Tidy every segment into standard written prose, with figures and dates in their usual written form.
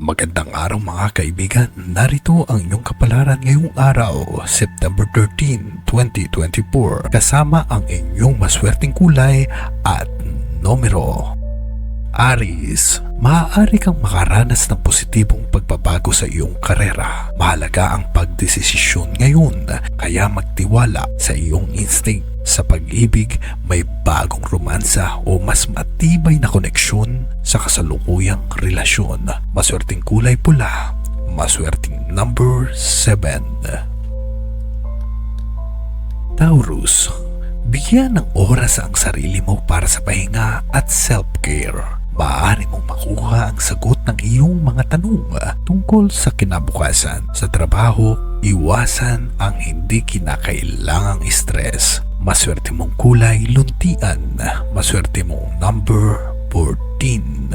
Magandang araw mga kaibigan, narito ang inyong kapalaran ngayong araw, September 13, 2024, kasama ang inyong maswerteng kulay at numero. Aries, maaari kang makaranas ng positibong pagbabago sa iyong karera. Mahalaga ang pagdesisyon ngayon, kaya magtiwala sa iyong instinct. Sa pag-ibig, may bagong romansa o mas matibay na koneksyon sa kasalukuyang relasyon. Maswerteng kulay pula, maswerteng number 7. Taurus, bigyan ng oras ang sarili mo para sa pahinga at self-care. Maaari mong makuha ang sagot ng iyong mga tanong tungkol sa kinabukasan. Sa trabaho, iwasan ang hindi kinakailangang stress. Maswerte mong kulay luntian, maswerte mong number 14.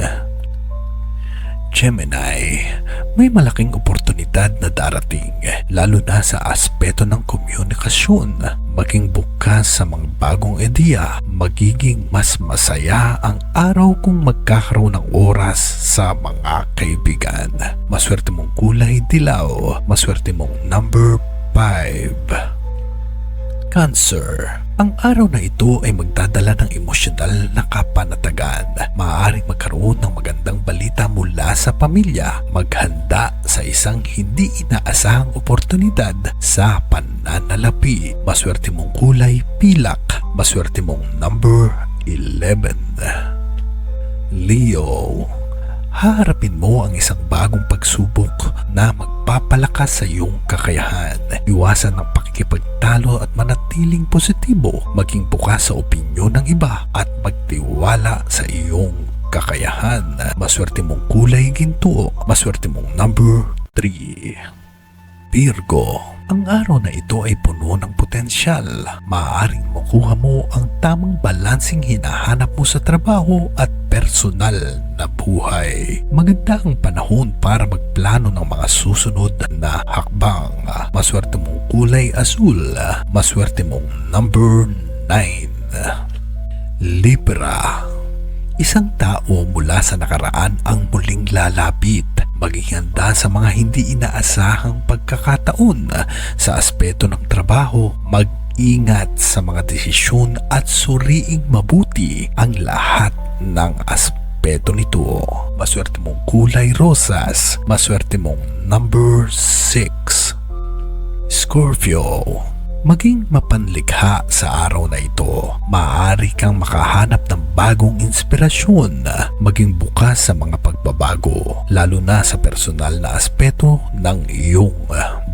Gemini, may malaking oportunidad na darating, lalo na sa aspeto ng komunikasyon. Maging bukas sa mga bagong ideya, magiging mas masaya ang araw kung magkakaroon ng oras sa mga kaibigan. Maswerte mong kulay dilaw, maswerte mong number 5. Cancer, ang araw na ito ay magdadala ng emosyonal na kapanatagan. Maaaring magkaroon ng magandang balita mula sa pamilya. Maghanda sa isang hindi inaasahang oportunidad sa pananalapi. Maswerte mong kulay pilak, maswerte mong number 11. Leo, haharapin mo ang isang bagong pagsubok na magpapalakas sa iyong kakayahan. Iwasan ang pakikipagtalo at manatiling positibo. Maging bukas sa opinyon ng iba at magtiwala sa iyong kakayahan. Maswerte mong kulay ginto, maswerte mong number 3. Virgo, ang araw na ito ay puno ng potensyal. Maaaring makuha mo ang tamang balansing hinahanap mo sa trabaho at personal na buhay. Maganda ang panahon para magplano ng mga susunod na hakbang. Maswerte mong kulay asul, maswerte mong number 9. Libra, isang tao mula sa nakaraan ang muling lalapit. Maging handa sa mga hindi inaasahang pagkakataon. Sa aspeto ng trabaho, mag-ingat sa mga desisyon at suriing mabuti ang lahat ng aspeto nito. Maswerte mong kulay rosas, maswerte mong number 6. Scorpio, maging mapanlikha sa araw na ito. Maaari kang makahanap ng bagong inspirasyon. Maging bukas sa mga pagbabago, lalo na sa personal na aspeto ng iyong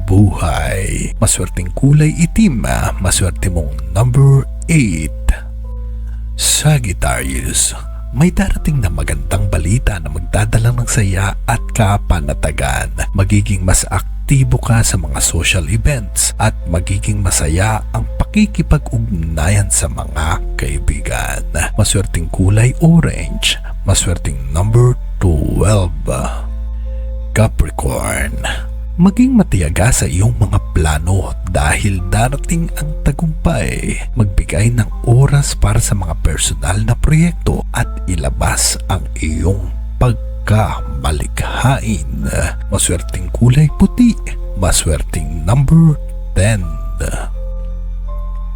buhay. Maswerteng kulay itim, maswerte mong number 8. Sagittarius, may darating na magandang balita na magdadala ng saya at kapanatagan. Magiging mas aktibo ka sa mga social events at magiging masaya ang pakikipag-ugnayan sa mga kaibigan. Maswerteng kulay orange, maswerteng number 12. Capricorn, maging matiyaga sa iyong mga plano dahil darating ang tagumpay. Magbigay ng oras para sa mga personal na proyekto at ilabas ang iyong pagkamalikhain. Maswerteng kulay puti, maswerteng number 10.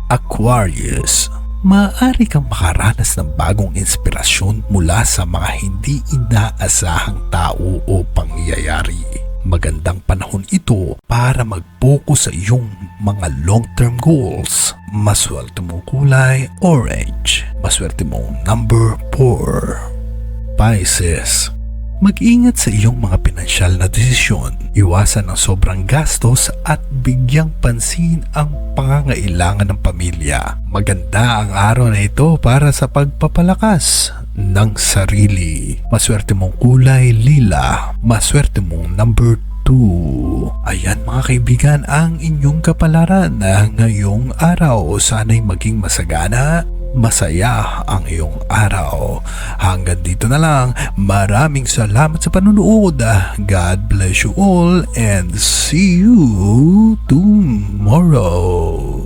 Aquarius, maaari kang makaranas ng bagong inspirasyon mula sa mga hindi inaasahang tao o pangyayari. Magandang panahon ito para mag-focus sa iyong mga long-term goals. Maswerte mong kulay orange, maswerte mong number 4. Pisces, mag-ingat sa iyong mga pinansyal na desisyon. Iwasan ang sobrang gastos at bigyang pansin ang pangangailangan ng pamilya. Maganda ang araw na ito para sa pagpapalakas ng sarili. Maswerte mong kulay lila, maswerte mong number 2. Ayan mga kaibigan ang inyong kapalaran ngayong araw. Sana'y maging masagana, masaya ang iyong araw. Hanggang dito na lang. Maraming salamat sa panunood. God bless you all and see you tomorrow.